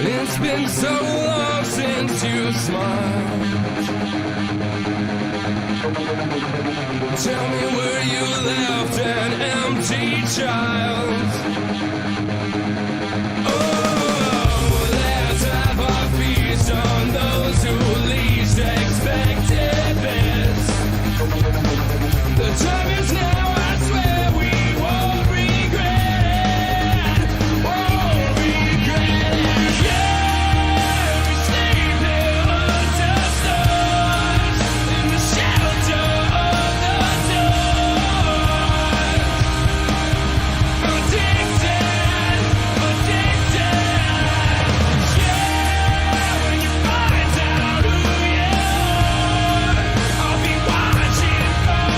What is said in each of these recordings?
It's been so long since you smiled. Tell me where you left an empty child. Oh, let's have a feast on those who least expected this. The time is now, I swear we won't regret it. Won't regret it. Yeah, we sleep here under stars in the shelter of the dark. Addicted, addicted. Yeah, when you find out who you are, I'll be watching from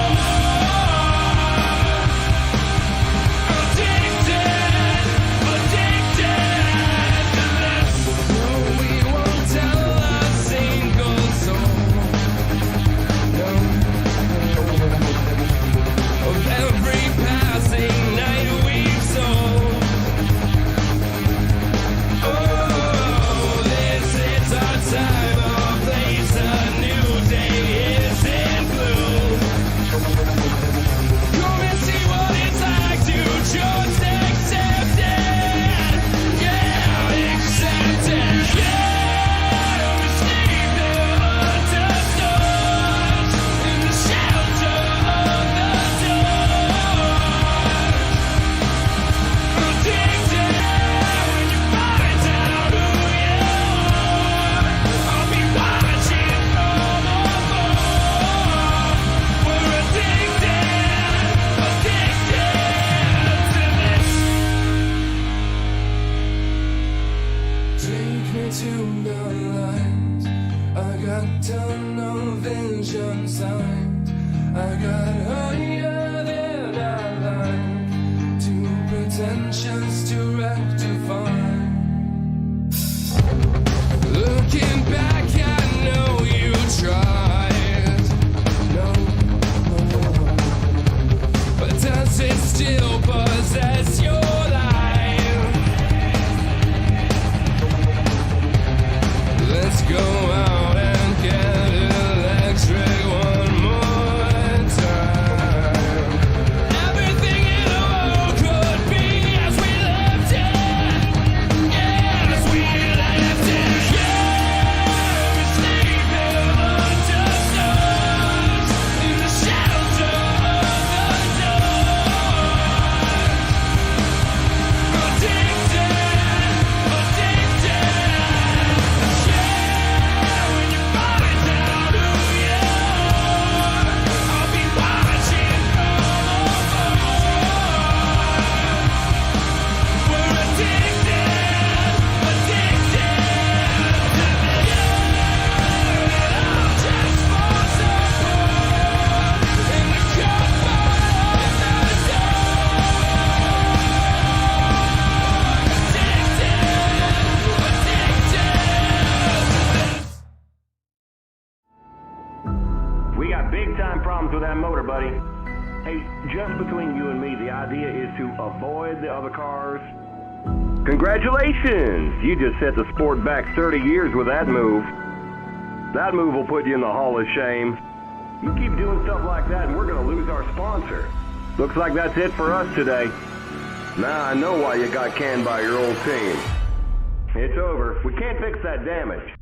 afar. Addicted, addicted to this. No, we won't tell a single soul. No. Of every passing night we've sold. Oh, this is our time, our place, a new day is in bloom. Come and see what it's like to just accept it. Yeah, accept it. Yeah, we sleep there under stars in the shelter of the dark. Addicted, when you find out who you are, I'll be watching from afar. We're addicted, addicted to this. Take me to the light. I got tunnel vision sight. I got higher than I like. Too pretentious to rectify. Looking back, I know you tried. No, but does it still possess your life? Let's go out and get electric one more time. Everything in the world could be as we left it. Yeah, as we left it. Yeah, we sleep here under stars in the shelter of the dark. Addicted, addicted. Yeah, when you find out who you are, I'll be watching from afar. We're addicted, addicted to this. Yeah, I'll just falls apart in the comfort of the dark. We got big time problems with that motor, buddy. Hey, just between you and me, the idea is to avoid the other cars. Congratulations! You just set the sport back 30 years with that move. That move will put you in the Hall of Shame. You keep doing stuff like that and we're going to lose our sponsor. Looks like that's it for us today. Now I know why you got canned by your old team. It's over. We can't fix that damage.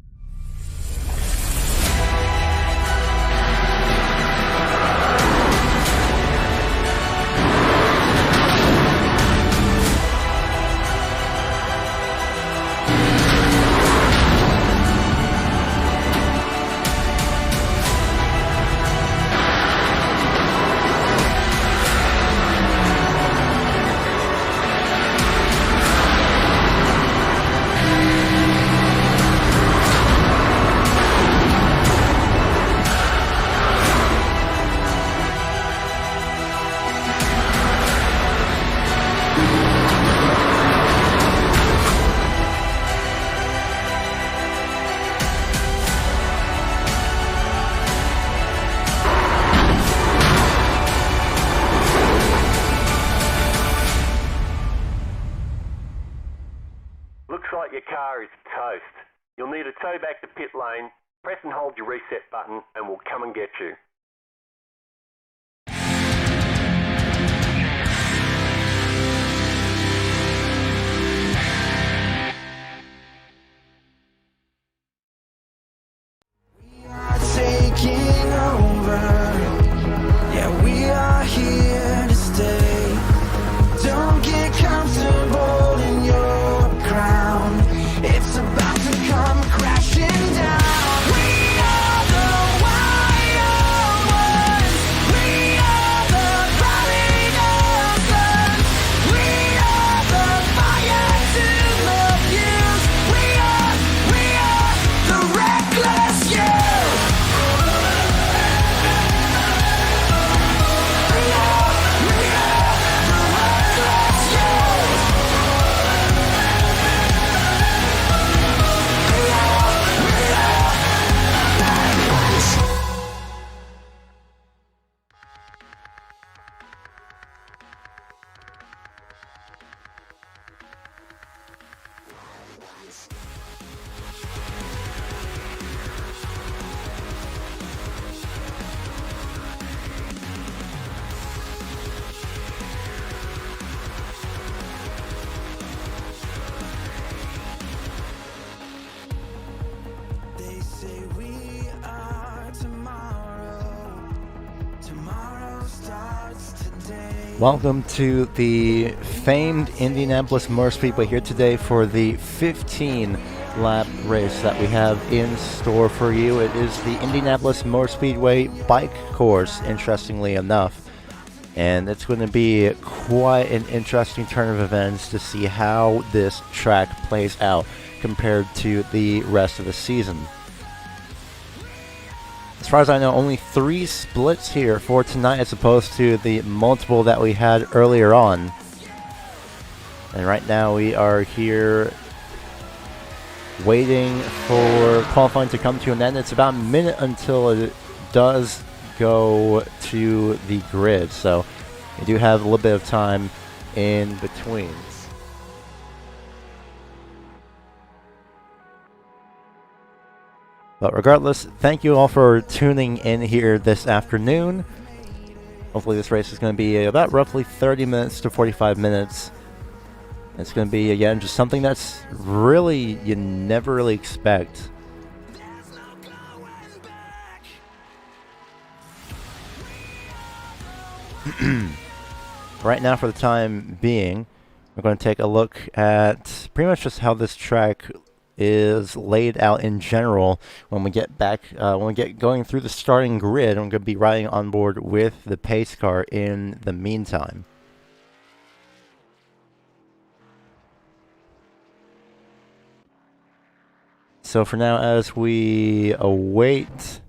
Looks like your car is toast. You'll need a tow back to pit lane. Press and hold your reset button and we'll come and get you. We are taking over. Yeah, we are here to stay. Don't get comfortable in your crown. It's about to come crashing down. We are the wild ones. We are the fighting others. We are the fire to the fuse. We are the reckless youth. We are the reckless youth. They say we are tomorrow. Tomorrow starts today. Welcome to the famed Indianapolis Motor Speedway here today for the 15-lap race that we have in store for you. It is the Indianapolis Motor Speedway bike course, interestingly enough. And it's going to be quite an interesting turn of events to see how this track plays out compared to the rest of the season. As far as I know, only 3 splits here for tonight as opposed to the multiple that we had earlier on. And right now we are here waiting for qualifying to come to an end. It's about a minute until it does go to the grid, so we do have a little bit of time in between. But regardless, thank you all for tuning in here this afternoon. Hopefully this race is going to be about roughly 30 minutes to 45 minutes. It's going to be, again, just something that's really, you never really expect. Right now, for the time being, we're going to take a look at pretty much just how this track is laid out in general when we get back, when we get going through the starting grid. I'm going to be riding on board with the pace car in the meantime. So for now, as we await,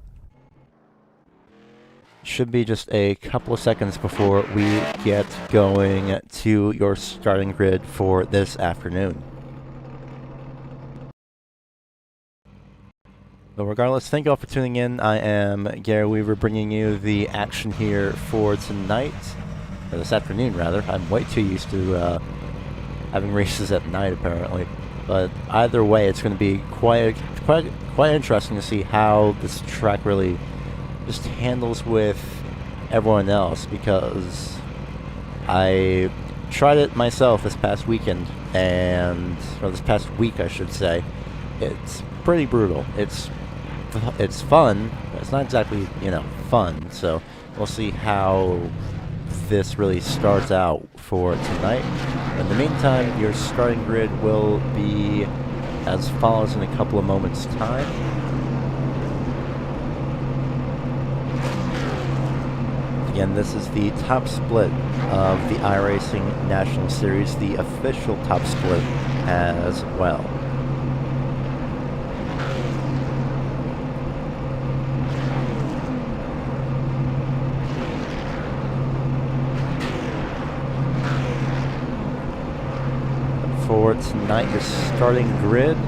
should be just a couple of seconds before we get going to your starting grid for this afternoon. But regardless, thank you all for tuning in. I am Gary Weaver, bringing you the action here for tonight, or this afternoon rather. I'm way too used to having races at night apparently. But either way, it's going to be quite interesting to see how this track really just handles with everyone else, because I tried it myself this past weekend, or this past week I should say. It's pretty brutal. It's fun, but it's not exactly, fun. So we'll see how this really starts out for tonight. In the meantime, your starting grid will be as follows in a couple of moments' time. Again, this is the top split of the iRacing National Series, the official top split as well. For tonight, your starting grid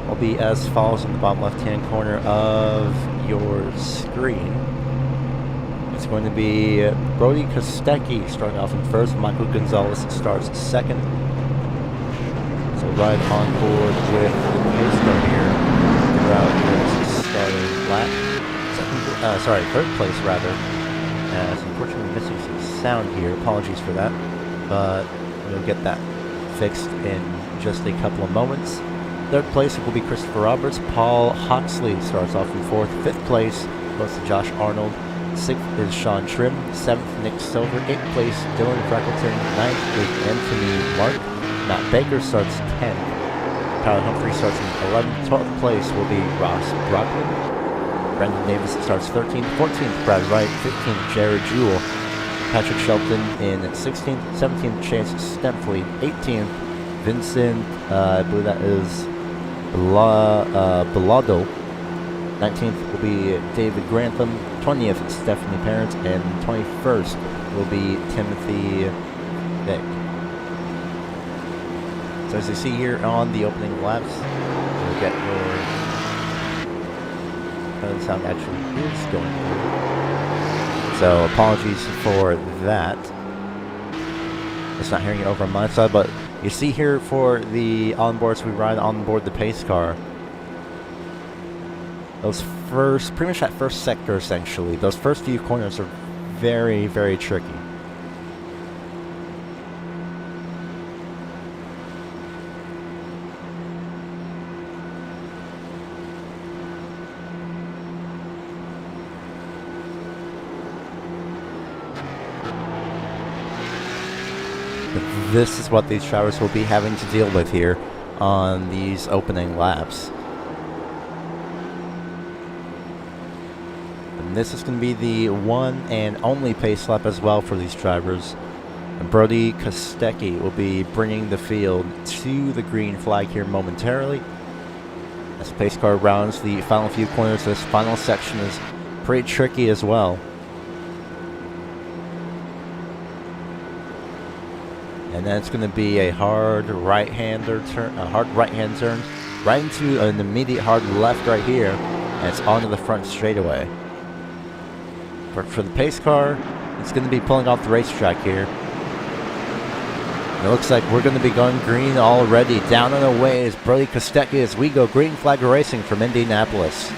will be as follows in the bottom left-hand corner of your screen. It's going to be Brody Kostecki starting off in first. Michael Gonzalez starts second. So right on board with the pace car here throughout this starting lap. Third place rather. As unfortunately missing some sound here. Apologies for that. But we'll get that fixed in just a couple of moments. Third place will be Christopher Roberts. Paul Hoxley starts off in fourth. Fifth place goes to Josh Arnold. Sixth is Sean Trim. Seventh, Nick Silver. Eighth place, Dylan Freckleton. Ninth is Anthony Mark. Matt Baker starts 10th. Tyler Humphrey starts in 11th. 12th place will be Ross Brockman. Brendan Davis starts 13th. 14th, Brad Wright. 15th, Jared Jewell. Patrick Shelton in 16th, 17th, Chase Stempfley, 18th, Vincent, I believe that is Belado, 19th will be David Grantham, 20th, Stephanie Parent, and 21st will be Timothy Vick. So as you see here on the opening laps, you'll get your sound actually is going through. So apologies for that. It's not hearing it over on my side, but you see here for the onboards, we ride on board the pace car. Those pretty much that first sector essentially, those first few corners are very, very tricky. This is what these drivers will be having to deal with here on these opening laps. And this is going to be the one and only pace lap as well for these drivers. And Brody Kostecki will be bringing the field to the green flag here momentarily. As the pace car rounds the final few corners, this final section is pretty tricky as well. And then it's going to be a hard right-hand turn, right into an immediate hard left right here, and it's onto the front straightaway. For the pace car, it's going to be pulling off the racetrack here. And it looks like we're going to be going green already. Down and away is Brody Kostecki as we go green flag racing from Indianapolis.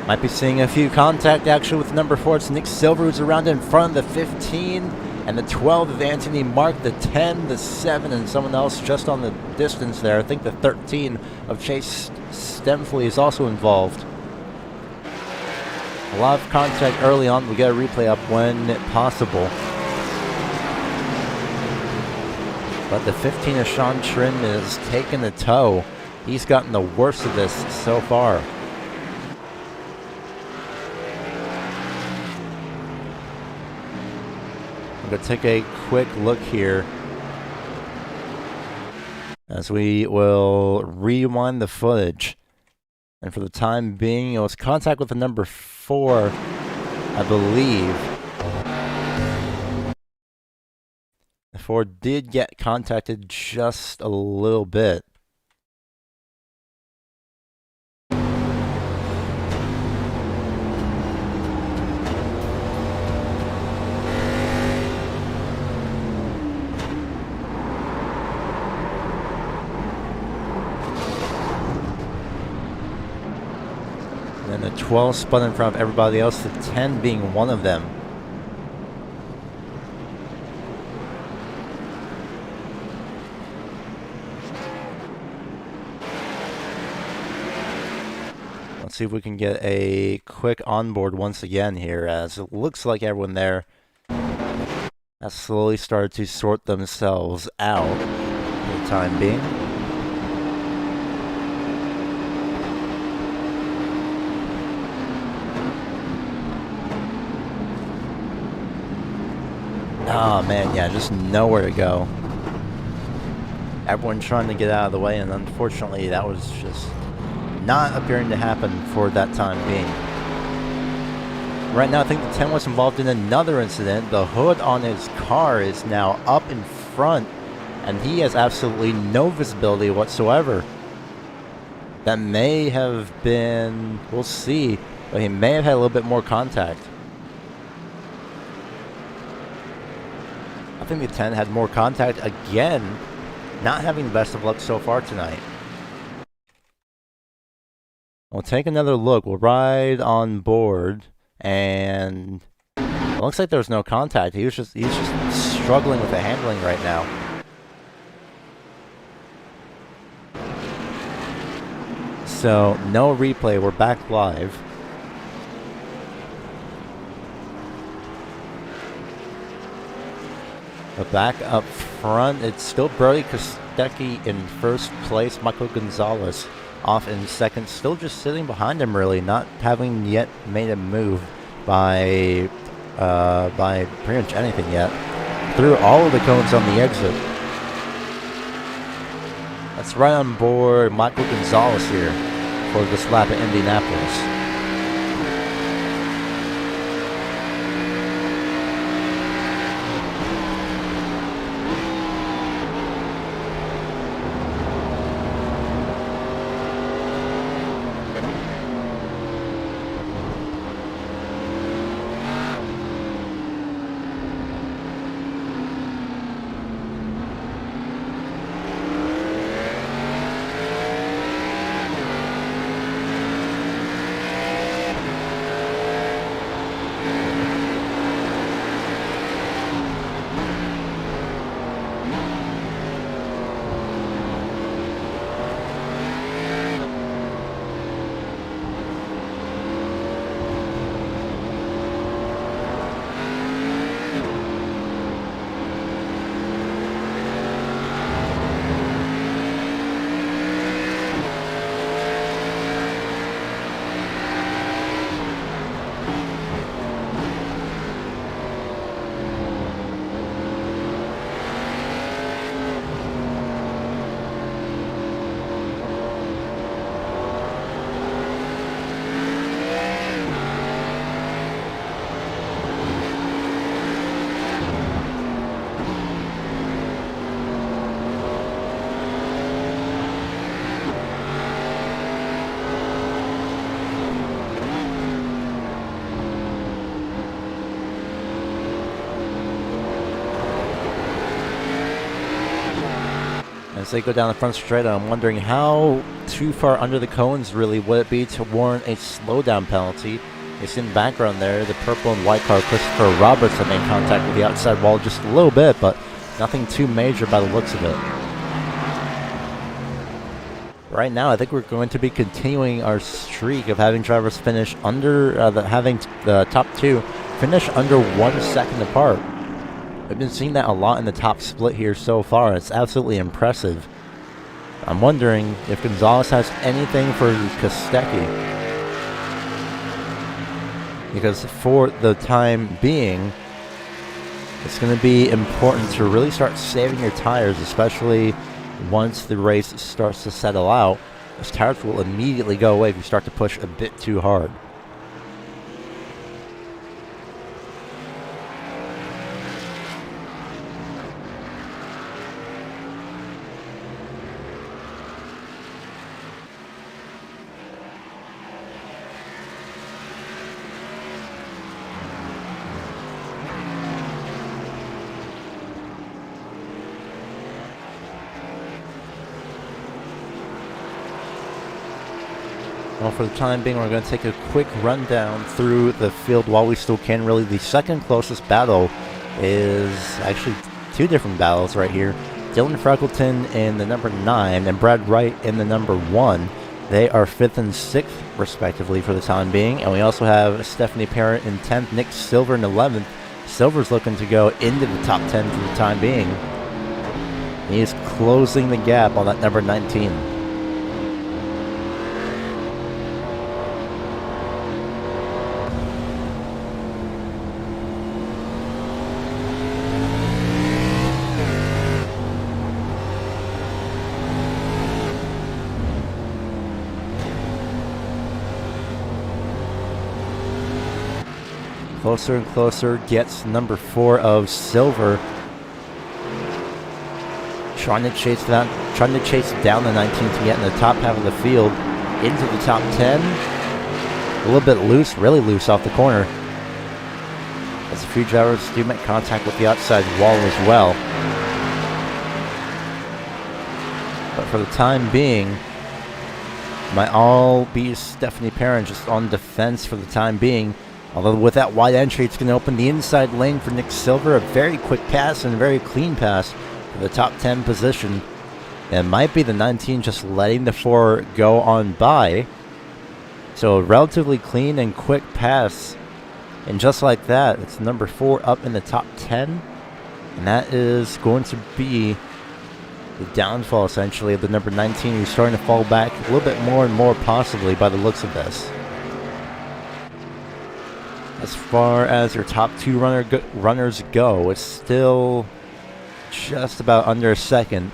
Might be seeing a few contact action with number 4. It's Nick Silver who's around in front of the 15 and the 12 of Anthony Mark, the 10, the 7, and someone else just on the distance there. I think the 13 of Chase Stempfley is also involved. A lot of contact early on. We get a replay up when possible. But the 15 of Sean Trim is taking the tow. He's gotten the worst of this so far. I'm going to take a quick look here as we will rewind the footage And for the time being, it was contact with the number 4, I believe. The 4 did get contacted just a little bit. And the 12 spun in front of everybody else, the 10 being one of them. Let's see if we can get a quick onboard once again here, as it looks like everyone there has slowly started to sort themselves out for the time being. Oh man, yeah, just nowhere to go. Everyone trying to get out of the way, and unfortunately that was just not appearing to happen for that time being. Right now I think the 10 was involved in another incident. The hood on his car is now up in front, and he has absolutely no visibility whatsoever. That may have been, we'll see, but he may have had a little bit more contact. I think the 10 had more contact again, not having the best of luck so far tonight. We'll take another look. We'll ride on board, and it looks like there was no contact. He's just struggling with the handling right now. So no replay. We're back live. But back up front, it's still Brody Kostecki in first place. Michael Gonzalez off in second, still just sitting behind him, really, not having yet made a move by pretty much anything yet. Through all of the cones on the exit. That's right on board Michael Gonzalez here for this lap at Indianapolis. As they go down the front straight, I'm wondering how too far under the cones really would it be to warrant a slowdown penalty. You see in the background there, the purple and white car, Christopher Robertson, made contact with the outside wall just a little bit, but nothing too major by the looks of it. Right now, I think we're going to be continuing our streak of having drivers finish under, having the top two finish under 1 second apart. We've been seeing that a lot in the top split here so far. It's absolutely impressive. I'm wondering if Gonzalez has anything for Kostecki. Because for the time being, it's going to be important to really start saving your tires, especially once the race starts to settle out. Those tires will immediately go away if you start to push a bit too hard. Well, for the time being, we're going to take a quick rundown through the field while we still can. Really, the second closest battle is actually two different battles right here. Dylan Freckleton in the number 9 and Brad Wright in the number 1. They are 5th and 6th, respectively, for the time being. And we also have Stephanie Parent in 10th, Nick Silver in 11th. Silver's looking to go into the top 10 for the time being. He is closing the gap on that number 19. Closer and closer gets number 4 of Silver. Trying to chase down the 19 to get in the top half of the field into the top 10. A little bit loose, really loose off the corner. As a few drivers do make contact with the outside wall as well. But for the time being, might all be Stephanie Perrin just on defense for the time being. Although with that wide entry, it's going to open the inside lane for Nick Silver. A very quick pass and a very clean pass for the top 10 position. And it might be the 19 just letting the 4 go on by. So a relatively clean and quick pass. And just like that, it's number 4 up in the top 10. And that is going to be the downfall, essentially, of the number 19, who's starting to fall back a little bit more and more, possibly, by the looks of this. As far as your top 2 runners go, it's still just about under a second.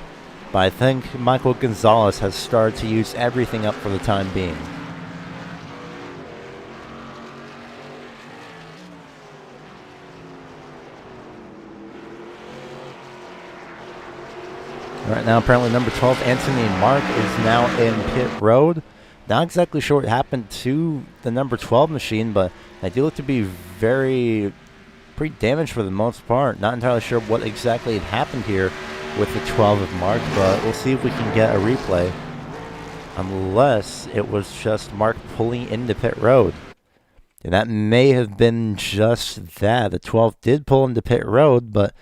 But I think Michael Gonzalez has started to use everything up for the time being. Right now, apparently number 12, Anthony Mark, is now in pit road. Not exactly sure what happened to the number 12 machine, but they do look to be pretty damaged for the most part. Not entirely sure what exactly had happened here with the 12 of Mark, but we'll see if we can get a replay. Unless it was just Mark pulling into pit road. And that may have been just that. The 12 did pull into pit road, but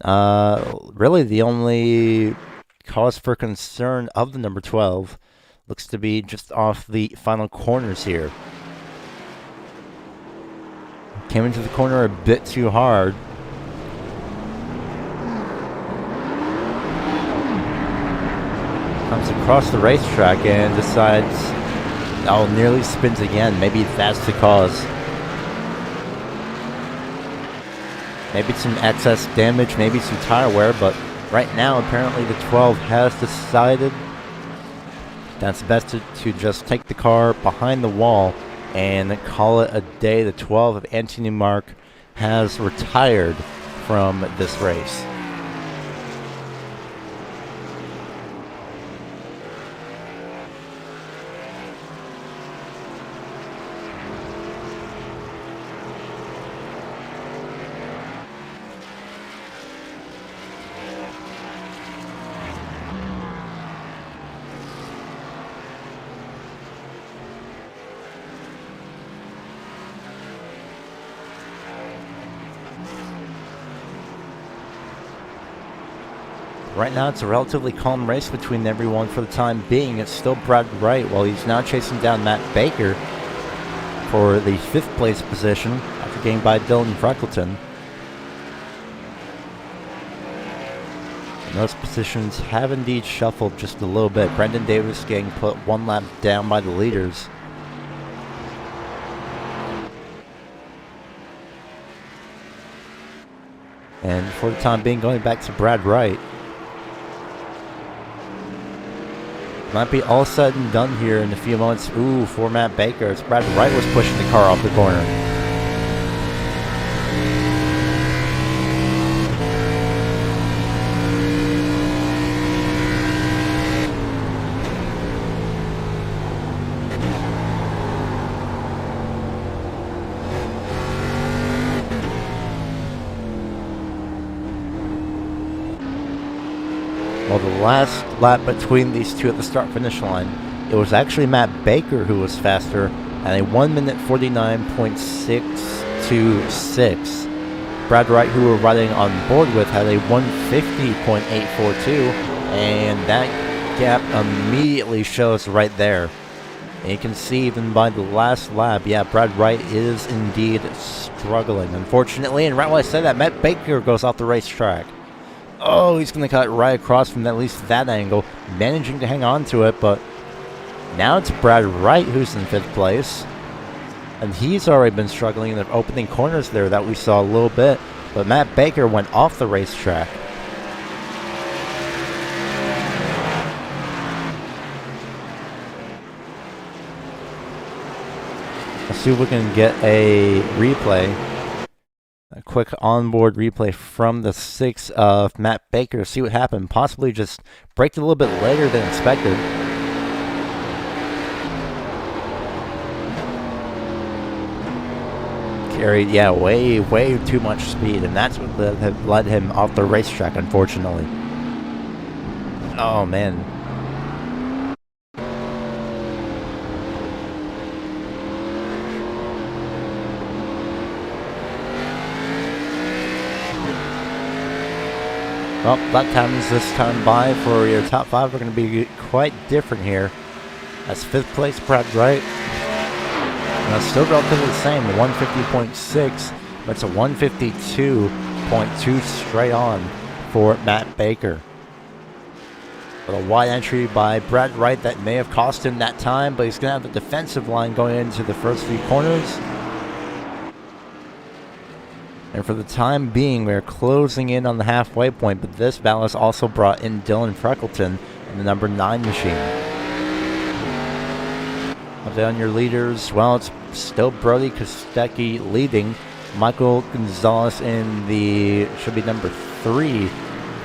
really the only cause for concern of the number 12 looks to be just off the final corners here. Came into the corner a bit too hard. Comes across the racetrack and decides, nearly spins again. Maybe that's the cause. Maybe some excess damage, maybe some tire wear, but right now apparently the 12 has decided that's best to just take the car behind the wall and call it a day. The 12 of Anthony Mark has retired from this race. Right now, it's a relatively calm race between everyone for the time being. It's still Brad Wright, while he's now chasing down Matt Baker for the 5th place position after getting by Dylan Freckleton. And those positions have indeed shuffled just a little bit. Brendan Davis getting put 1 lap down by the leaders. And for the time being, going back to Brad Wright. Might be all said and done here in a few moments. Ooh, for Matt Baker. It's Brad Wright was pushing the car off the corner. Well, the last lap between these two at the start-finish line, it was actually Matt Baker who was faster at a 1 minute 49.626. Brad Wright, who we're riding on board with, had a 150.842, and that gap immediately shows right there. And you can see even by the last lap, yeah, Brad Wright is indeed struggling, unfortunately. And right when I said that, Matt Baker goes off the racetrack. Oh, he's going to cut right across from at least that angle, managing to hang on to it, but now it's Brad Wright who's in 5th place. And he's already been struggling in the opening corners there that we saw a little bit, but Matt Baker went off the racetrack. Let's see if we can get a replay. A quick onboard replay from the 6 of Matt Baker. See what happened. Possibly just braked a little bit later than expected. Carried, yeah, way too much speed, and that's what led him off the racetrack, unfortunately. Oh, man. Well, lap times this time by for your top 5 are going to be quite different here. That's 5th place, Brad Wright. Now, still relatively the same, 150.6, but it's a 152.2 straight on for Matt Baker. But a wide entry by Brad Wright that may have cost him that time, but he's going to have the defensive line going into the first few corners. And for the time being, we're closing in on the halfway point, but this battle has also brought in Dylan Freckleton in the number 9 machine. Update on your leaders. Well, it's still Brody Kostecki leading. Michael Gonzalez in the, should be number 3,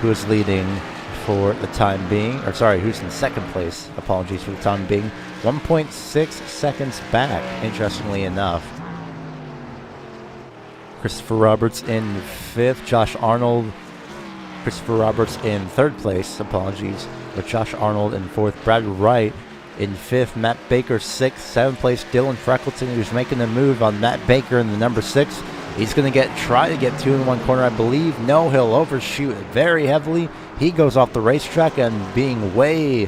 who is leading for the time being. Or sorry, who's in 2nd place. Apologies for the time being. 1.6 seconds back, interestingly enough. Christopher Roberts in 5th, Josh Arnold, Christopher Roberts in 3rd place, apologies, with Josh Arnold in 4th, Brad Wright in 5th, Matt Baker 6th, 7th place, Dylan Freckleton, who's making a move on Matt Baker in the number 6. He's going to try to get 2 in 1 corner, I believe. No, he'll overshoot very heavily. He goes off the racetrack and being way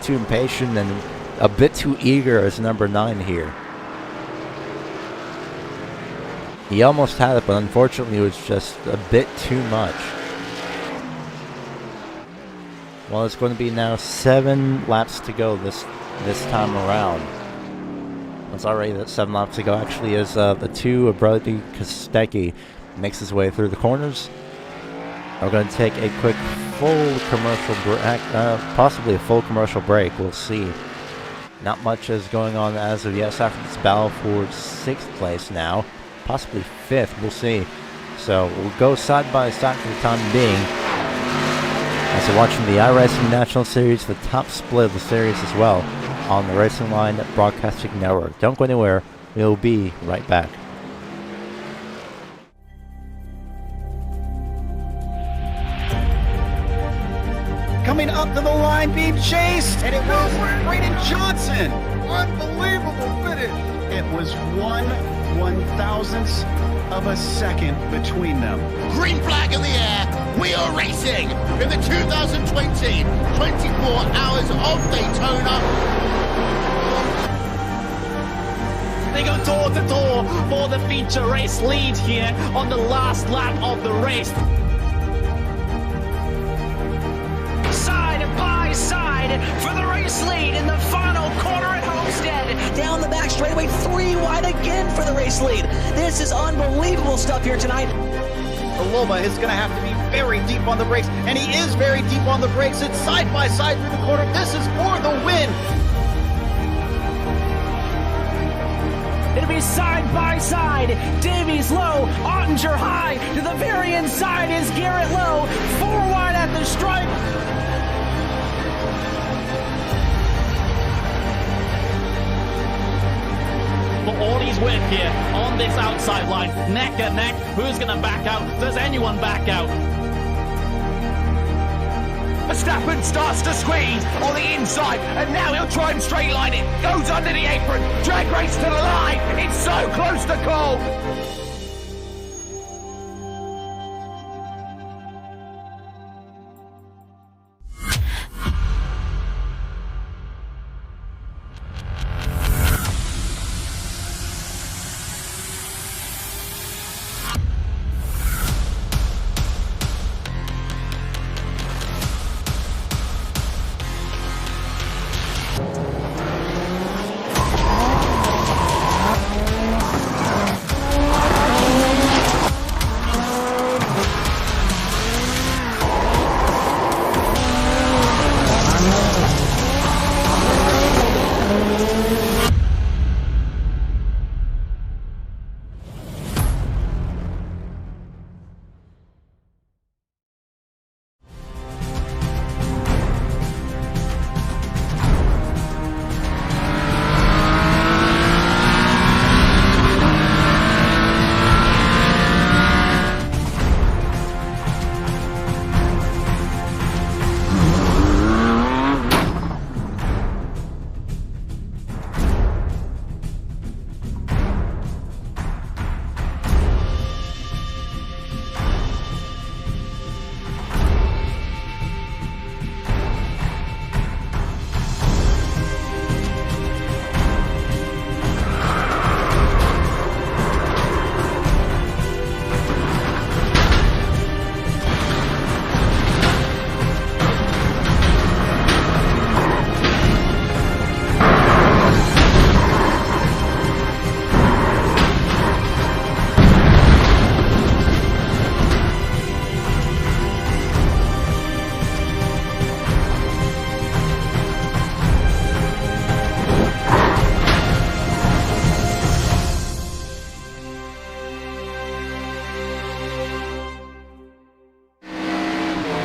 too impatient and a bit too eager as number 9 here. He almost had it, but unfortunately it was just a bit too much. Well, it's going to be now 7 laps to go this time around. It's already 7 laps to go, actually, as the 2 of Brody Kostecki makes his way through the corners. We're going to take a quick full commercial break, possibly a full commercial break, we'll see. Not much is going on as of yet, after this battle for 6th place now. Possibly 5th, we'll see. So we'll go side by side for the time being. As you're watching the iRacing National Series, the top split of the series as well, on the Racing Line Broadcasting Network. Don't go anywhere, we'll be right back. Coming up to the line, being chased, and it was Braden Johnson. Unbelievable finish. It was 1/1000th of a second between them. Green flag in the air. We are racing in the 2020 24 Hours of Daytona. They go door to door for the feature race lead here on the last lap of the race. Side by side for the race lead in the final corner at Homestead. Down the back straightaway, 3 wide again for the race lead. This is unbelievable stuff here tonight. Loba is going to have to be very deep on the brakes, and he is very deep on the brakes. It's side by side through the corner. This is for the win. It'll be side by side. Davies low, Ottinger high. To the very inside is Garrett low. 4 wide at the stripe. For all he's worth here on this outside line, neck and neck. Who's going to back out? Does anyone back out? Verstappen starts to squeeze on the inside, and now he'll try and straight line it. Goes under the apron, drag race to the line. It's so close to call.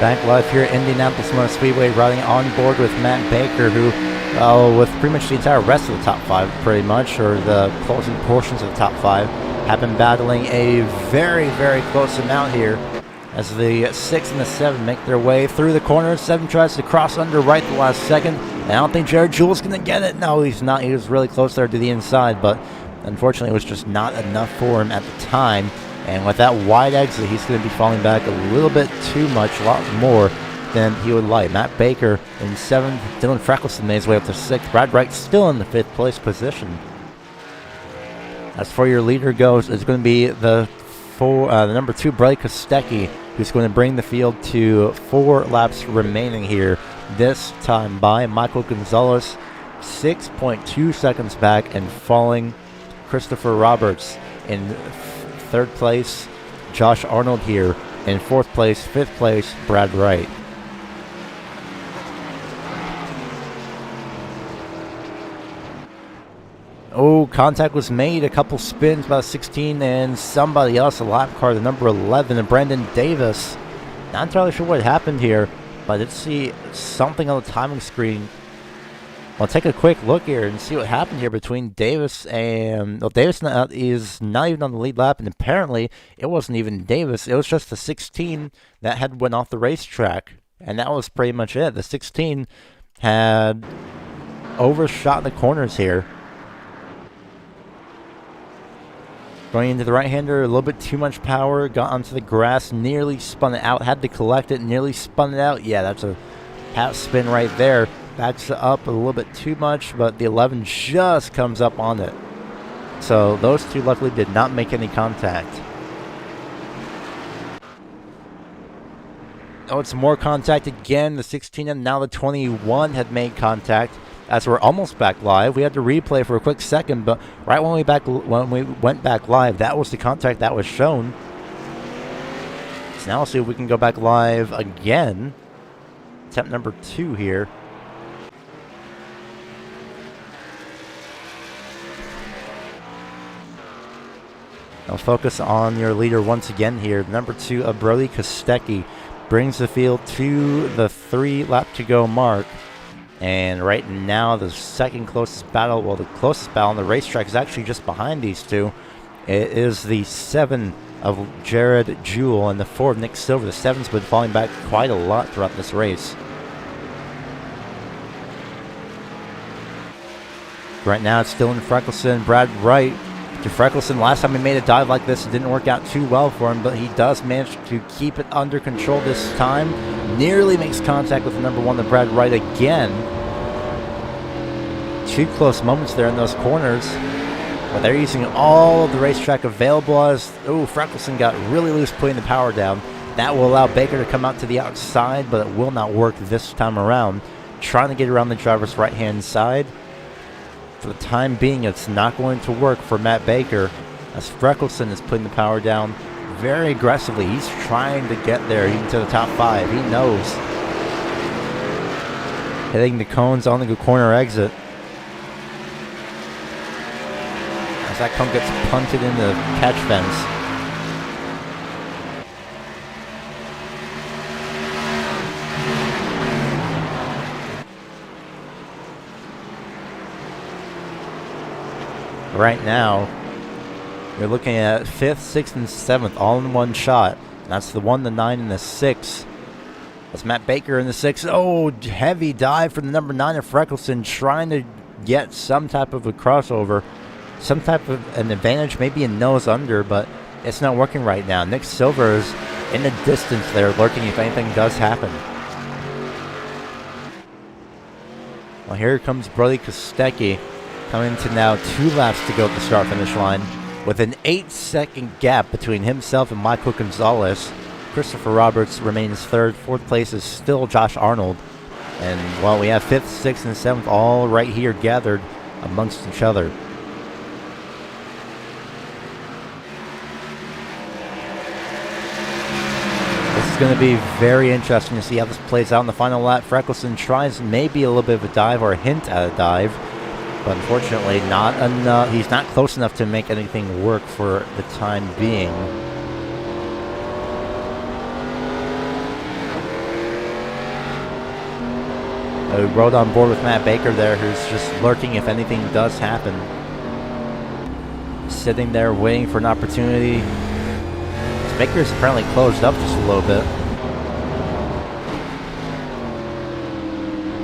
Back live here at Indianapolis Motor Speedway, riding on board with Matt Baker, who, with pretty much the entire rest of the top 5, pretty much, or the closing portions of the top 5, have been battling a very, very close amount here as the 6 and the 7 make their way through the corner. 7 tries to cross under right the last second, and I don't think Jared Jewell's going to get it. No, he's not. He was really close there to the inside, but unfortunately it was just not enough for him at the time. And with that wide exit, he's going to be falling back a little bit too much, a lot more than he would like. Matt Baker in 7th, Dylan Freckelson made his way up to 6th. Brad Wright still in the 5th place position. As for your leader goes, it's going to be the number 2, Bradley Kostecki, who's going to bring the field to 4 laps remaining here. This time by Michael Gonzalez, 6.2 seconds back, and falling Christopher Roberts in 3rd place. Josh Arnold here in 4th place. 5th place, Brad Wright. Oh, contact was made. A couple spins by 16 and somebody else, a lap car, the number 11, and Brandon Davis. Not entirely sure what happened here, but I did see something on the timing screen. I'll take a quick look here and see what happened here between Davis and... Well, Davis is not even on the lead lap, and apparently it wasn't even Davis. It was just the 16 that had went off the racetrack, and that was pretty much it. The 16 had overshot the corners here. Going into the right-hander, a little bit too much power, got onto the grass, nearly spun it out, had to collect it, nearly spun it out. Yeah, that's a half spin right there. Backs it up a little bit too much, but the 11 just comes up on it. So those two luckily did not make any contact. Oh, it's more contact again. The 16 and now the 21 had made contact. As we're almost back live, we had to replay for a quick second, but right when we went back live, that was the contact that was shown. So now we'll see if we can go back live again. Attempt number 2 here. Now focus on your leader once again here. Number 2, Brody Kostecki, brings the field to the 3 lap to go mark. And right now, the second closest battle, well, the closest battle on the racetrack is actually just behind these two. It is the 7 of Jared Jewell and the 4 of Nick Silver. The 7's been falling back quite a lot throughout this race. Right now, it's Dylan Freckelson, Brad Wright. To Freckelson, last time he made a dive like this, it didn't work out too well for him, but he does manage to keep it under control this time. Nearly makes contact with number 1, the Brad Wright again. 2 close moments there in those corners. But they're using all of the racetrack available as, Freckelson got really loose putting the power down. That will allow Baker to come out to the outside, but it will not work this time around. Trying to get around the driver's right-hand side. For the time being, it's not going to work for Matt Baker as Freckelson is putting the power down very aggressively. He's trying to get there even to the top 5. He knows. Hitting the cones on the corner exit. As that cone gets punted in the catch fence. Right now, you're looking at 5th, 6th, and 7th all in one shot. That's the 1, the 9, and the 6. That's Matt Baker in the 6. Oh, heavy dive for the number 9 of Freckelson, trying to get some type of a crossover, some type of an advantage, maybe a nose under, but it's not working right now. Nick Silver is in the distance there, lurking if anything does happen. Well, here comes Brody Kostecki. Coming to now 2 laps to go at the start-finish line with an 8-second gap between himself and Michael Gonzalez. Christopher Roberts remains 3rd. 4th place is still Josh Arnold. And, well, we have 5th, 6th, and 7th all right here gathered amongst each other. This is going to be very interesting to see how this plays out in the final lap. Freckelson tries maybe a little bit of a dive or a hint at a dive. But unfortunately, not enough. He's not close enough to make anything work for the time being. We rode on board with Matt Baker there, who's just lurking if anything does happen. Sitting there waiting for an opportunity. Baker's apparently closed up just a little bit.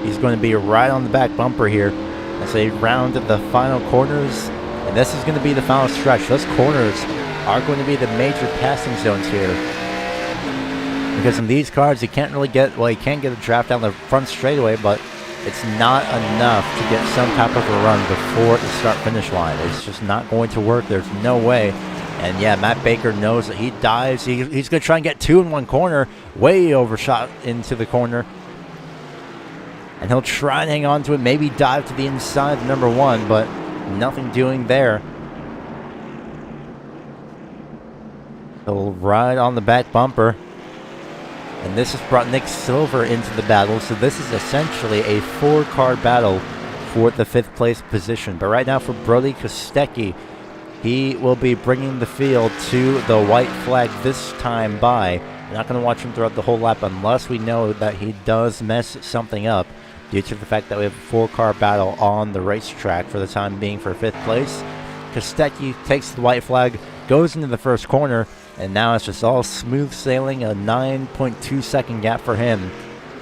He's going to be right on the back bumper here. As they round the final corners, and this is going to be the final stretch. Those corners are going to be the major passing zones here. Because in these cars, you can't really get, well, you can get a draft down the front straightaway, but it's not enough to get some type of a run before the start-finish line. It's just not going to work. There's no way. And yeah, Matt Baker knows that he dives. He's going to try and get 2 in one corner, way overshot into the corner. And he'll try and hang on to it, maybe dive to the inside of number 1, but nothing doing there. He'll ride on the back bumper. And this has brought Nick Silver into the battle, so this is essentially a 4-car battle for the 5th place position. But right now for Brody Kostecki, he will be bringing the field to the white flag this time by. We're not going to watch him throughout the whole lap unless we know that he does mess something up, due to the fact that we have a 4-car battle on the racetrack for the time being for 5th place. Kostecki takes the white flag, goes into the first corner, and now it's just all smooth sailing, a 9.2 second gap for him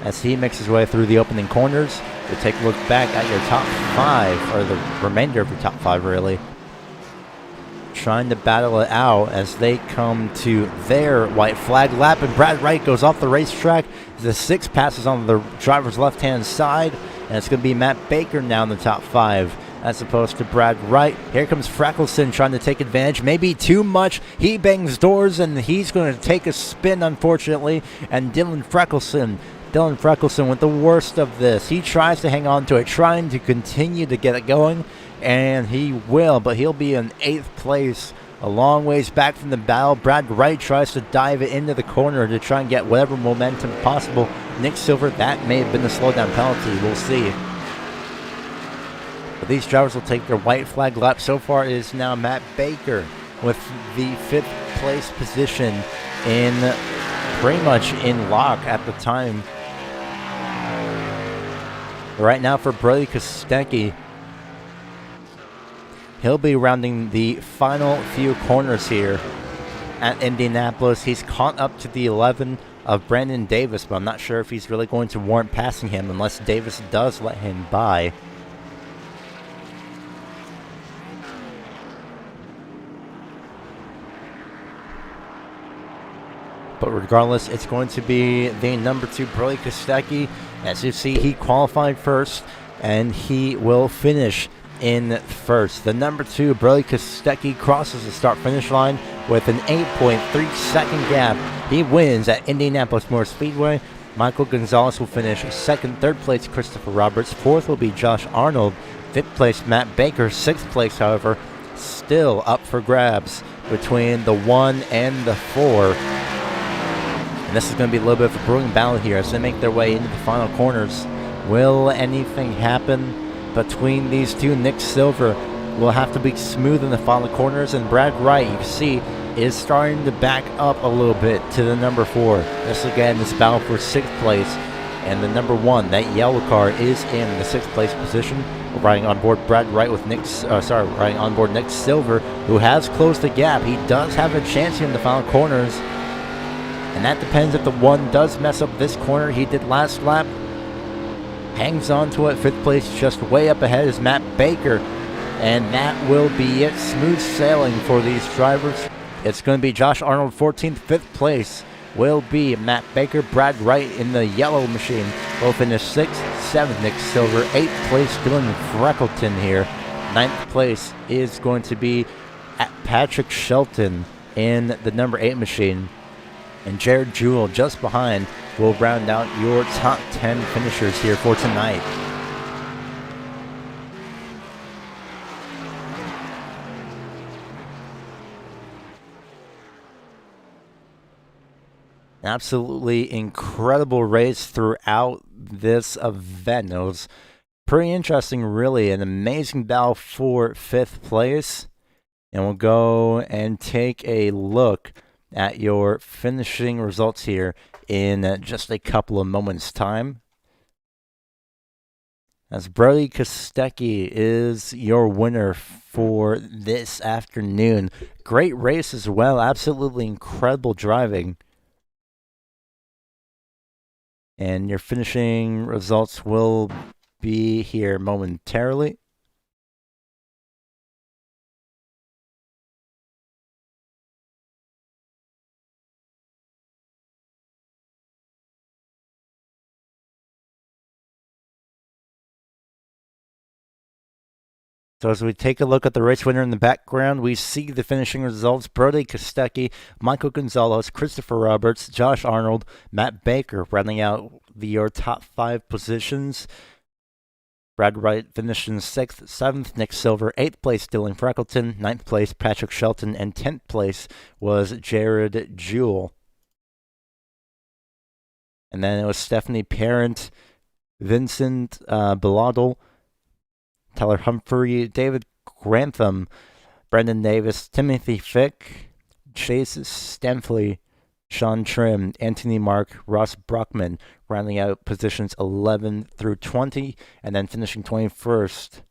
as he makes his way through the opening corners. We take a look back at your top 5, or the remainder of your top 5 really, trying to battle it out as they come to their white flag lap, and Brad Wright goes off the racetrack. The 6 passes on the driver's left-hand side, and it's going to be Matt Baker now in the top 5 as opposed to Brad Wright. Here comes Freckelson trying to take advantage, maybe too much. He bangs doors, and he's going to take a spin, unfortunately, and Dylan Freckelson with the worst of this. He tries to hang on to it, trying to continue to get it going, and he will, but he'll be in 8th place A long ways back from the battle, Brad Wright tries to dive it into the corner to try and get whatever momentum possible. Nick Silver, that may have been the slowdown penalty. We'll see. But these drivers will take their white flag lap. So far it is now Matt Baker with the 5th place position in pretty much in lock at the time. Right now for Brody Kostecki, he'll be rounding the final few corners here at Indianapolis. He's caught up to the 11 of Brandon Davis, but I'm not sure if he's really going to warrant passing him unless Davis does let him by. But regardless, it's going to be the number 2, Brody Kostecki. As you see, he qualified first, and he will finish in first. The number 2, Brody Kostecki, crosses the start-finish line with an 8.3 second gap. He wins at Indianapolis Motor Speedway. Michael Gonzalez will finish second. Third place, Christopher Roberts. Fourth will be Josh Arnold. Fifth place, Matt Baker. Sixth place, however, still up for grabs between the 1 and the 4. And this is going to be a little bit of a brewing battle here as they make their way into the final corners. Will anything happen between these two? Nick Silver will have to be smooth in the final corners, and Brad Wright, you can see, is starting to back up a little bit to the number 4. This again is battle for 6th place, and the number 1, that yellow car, is in the 6th place position. Riding on board Brad Wright with riding on board Nick Silver, who has closed the gap. He does have a chance here in the final corners, and that depends if the 1 does mess up this corner. He did last lap. Hangs on to it. 5th place just way up ahead is Matt Baker, and that will be it. Smooth sailing for these drivers. It's going to be Josh Arnold 14th. 5th place will be Matt Baker. Brad Wright in the yellow machine will finish 6th. 7th, Nick Silver. 8th place, Dylan Freckleton here. 9th place is going to be at Patrick Shelton in the number 8 machine. And Jared Jewell just behind will round out your top 10 finishers here for tonight. Absolutely incredible race throughout this event. It was pretty interesting, really. An amazing battle for 5th place. And we'll go and take a look at your finishing results here in just a couple of moments' time. As Brody Kostecki is your winner for this afternoon. Great race as well. Absolutely incredible driving. And your finishing results will be here momentarily. So as we take a look at the race winner in the background, we see the finishing results. Brody Kostecki, Michael Gonzalez, Christopher Roberts, Josh Arnold, Matt Baker rounding out your top 5 positions. Brad Wright finished in 6th, 7th, Nick Silver, 8th place, Dylan Freckleton, 9th place, Patrick Shelton, and 10th place was Jared Jewell. And then it was Stephanie Parent, Vincent Biladel, Tyler Humphrey, David Grantham, Brendan Davis, Timothy Fick, Chase Stamfley, Sean Trim, Anthony Mark, Ross Brockman, rounding out positions 11 through 20, and then finishing 21st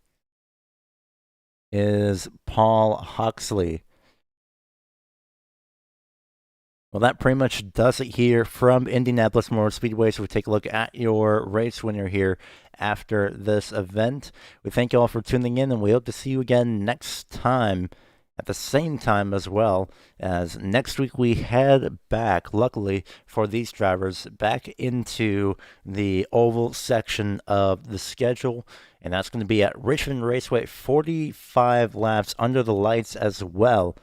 is Paul Huxley. Well, that pretty much does it here from Indianapolis Motor Speedway. So we take a look at your race winner here after this event. We thank you all for tuning in, and we hope to see you again next time at the same time as well, as next week we head back, luckily for these drivers, back into the oval section of the schedule. And that's going to be at Richmond Raceway, 45 laps under the lights as well.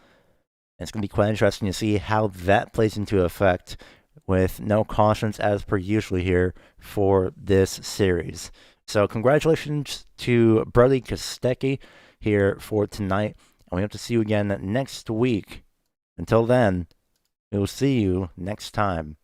It's going to be quite interesting to see how that plays into effect with no cautions as per usual here for this series. So congratulations to Brody Kostecki here for tonight. and we hope to see you again next week. Until then, we will see you next time.